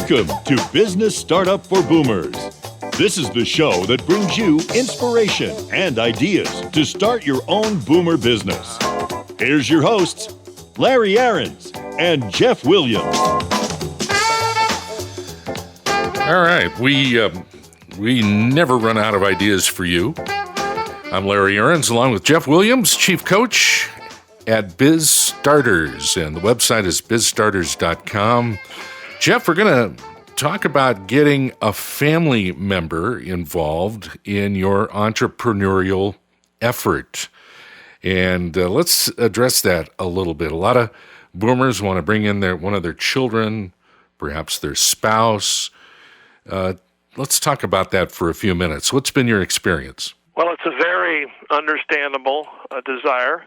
Welcome to Business Startup for Boomers. This is the show that brings you inspiration and ideas to start your own boomer business. Here's your hosts, Larry Aarons and Jeff Williams. All right, we never run out of ideas for you. I'm Larry Aarons, along with Jeff Williams, Chief Coach at Biz Starters, and the website is bizstarters.com. Jeff, we're going to talk about getting a family member involved in your entrepreneurial effort. And let's address that a little bit. A lot of boomers want to bring in one of their children, perhaps their spouse. Let's talk about that for a few minutes. What's been your experience? Well, it's a very understandable desire.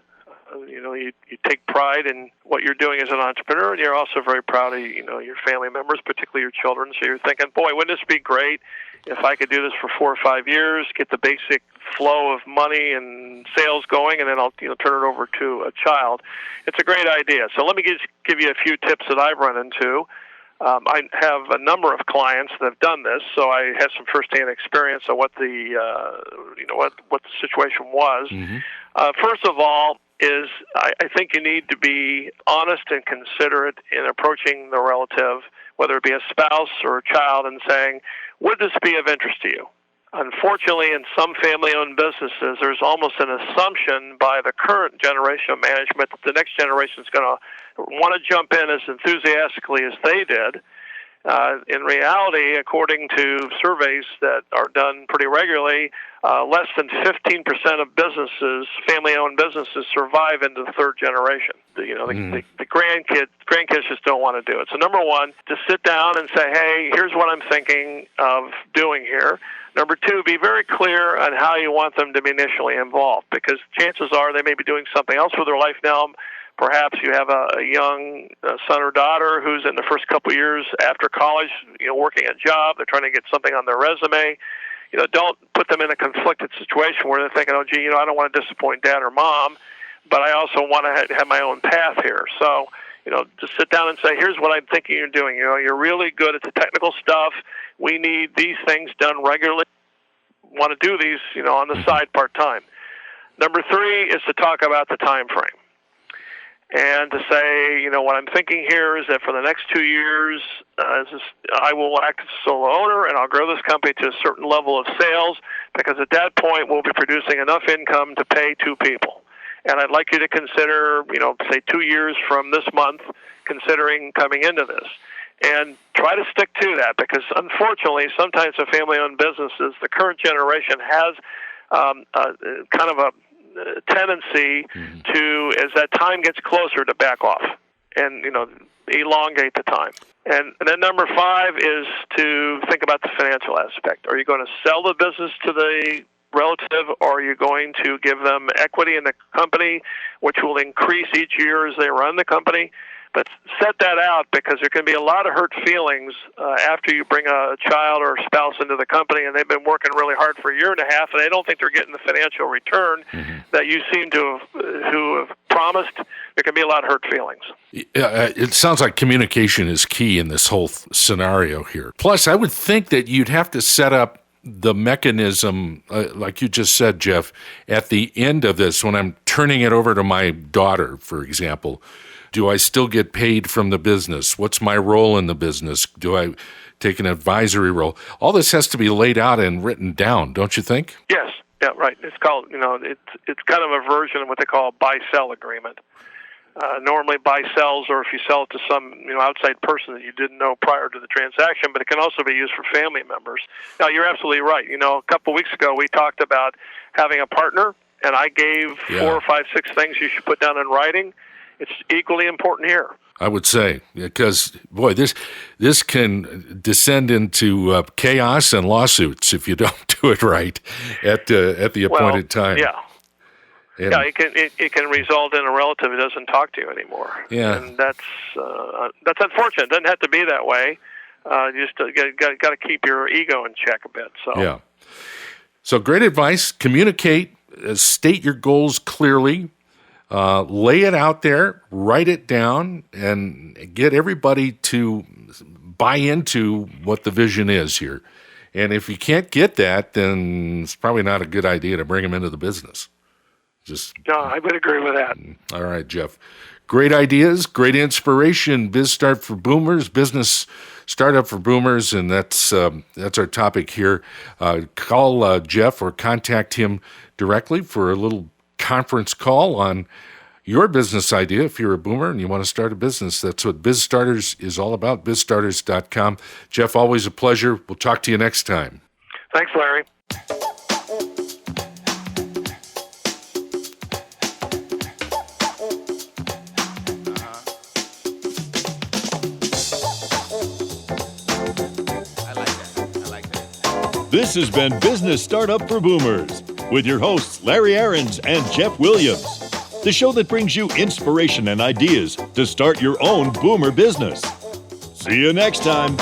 You take pride in what you're doing as an entrepreneur, and you're also very proud of, your family members, particularly your children. So you're thinking, boy, wouldn't this be great if I could do this for 4 or 5 years, get the basic flow of money and sales going, and then I'll turn it over to a child. It's a great idea. So let me give you a few tips that I've run into. I have a number of clients that have done this, so I have some firsthand experience of what the what the situation was. Mm-hmm. First of all, I think you need to be honest and considerate in approaching the relative, whether it be a spouse or a child, and saying, would this be of interest to you? Unfortunately, in some family-owned businesses, there's almost an assumption by the current generation of management that the next generation is going to want to jump in as enthusiastically as they did. In reality, according to surveys that are done pretty regularly, less than 15% of businesses, family-owned businesses, survive into the third generation. The grandkids just don't want to do it. So number one, to sit down and say, hey, here's what I'm thinking of doing here. Number two, be very clear on how you want them to be initially involved, because chances are they may be doing something else with their life now. Perhaps you have a young son or daughter who's in the first couple of years after college, working a job. They're trying to get something on their resume. Don't put them in a conflicted situation where they're thinking, I don't want to disappoint dad or mom, but I also want to have my own path here. So, just sit down and say, here's what I'm thinking you're doing. You're really good at the technical stuff. We need these things done regularly. Want to do these, on the side part-time. Number three is to talk about the time frame. And to say, what I'm thinking here is that for the next 2 years, I will act as a solo owner, and I'll grow this company to a certain level of sales, because at that point, we'll be producing enough income to pay 2 people. And I'd like you to consider, say 2 years from this month, considering coming into this. And try to stick to that, because unfortunately, sometimes in family-owned businesses, the current generation has kind of a tendency to, as that time gets closer, to back off and elongate the time. And then number 5 is to think about the financial aspect. Are you going to sell the business to the relative, or are you going to give them equity in the company, which will increase each year as they run the company? But set that out, because there can be a lot of hurt feelings after you bring a child or a spouse into the company, and they've been working really hard for a year and a half, and they don't think they're getting the financial return that you seem to have promised. There can be a lot of hurt feelings. It sounds like communication is key in this whole scenario here. Plus, I would think that you'd have to set up the mechanism, like you just said, Jeff, at the end of this, when I'm turning it over to my daughter, for example. Do I still get paid from the business? What's my role in the business? Do I take an advisory role? All this has to be laid out and written down, don't you think? Yes. Yeah, right. It's called, it's kind of a version of what they call a buy-sell agreement. Normally buy-sells, or if you sell it to some outside person that you didn't know prior to the transaction, but it can also be used for family members. Now, you're absolutely right. A couple of weeks ago, we talked about having a partner, and I gave 4 or 5, 6 things you should put down in writing. It's equally important here. I would say, because, boy, this can descend into chaos and lawsuits if you don't do it right at the appointed time. Yeah. And it can result in a relative who doesn't talk to you anymore. Yeah. And that's unfortunate. It doesn't have to be that way. You just got to keep your ego in check a bit. So. Yeah. So great advice. Communicate. State your goals clearly. Lay it out there, write it down, and get everybody to buy into what the vision is here. And if you can't get that, then it's probably not a good idea to bring them into the business. No, I would agree with that. All right, Jeff. Great ideas, great inspiration. Biz Start for Boomers, business startup for boomers, and that's our topic here. Call Jeff or contact him directly for a little conference call on your business idea. If you're a boomer and you want to start a business, that's what Biz Starters is all about, bizstarters.com. Jeff, always a pleasure. We'll talk to you next time. Thanks, Larry. This has been Business Startup for Boomers with your hosts, Larry Aarons and Jeff Williams, the show that brings you inspiration and ideas to start your own boomer business. See you next time.